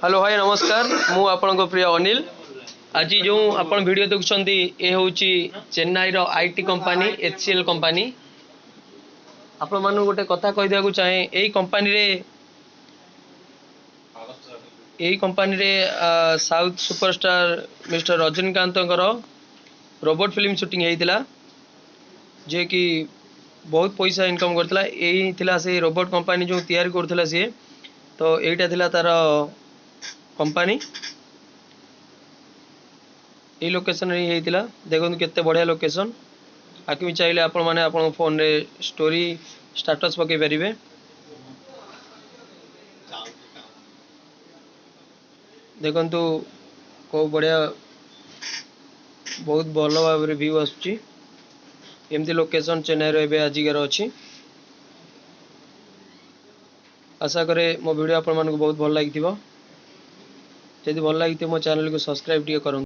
Hello भाई नमस्कार मु आपन प्रिय अनिल आज जो आपण वीडियो देखुं ये हूँ चेन्नई रो आईटी कंपनी एचसीएल कंपनी आपण मानु गोटे कथा कह दिया चाहे यही कंपनी रे south superstar mister Rajinikanth robot film shooting होता जे कि बहुत पैसा इनकम करता यही थिला से रोबोट कंपनी जो तैयारी करथिला सी तो यहीटा थिला तार कंपनी ये लोकेशन रे देखो केते बढ़िया लोकेशन आकि भी चाहिए आपण माने आपण फोन रे स्टोरी स्टेटस पकई पारे देखंतु को बढ़िया बहुत भल भाव व्यू आसुची एमती लोकेशन चेन्नई रो एबे आजिकार अच्छी आशा करे मो वीडियो आपण मानक बहुत भल लगी जदि भल लगी मो चैनल को सब्सक्राइब टिके करन।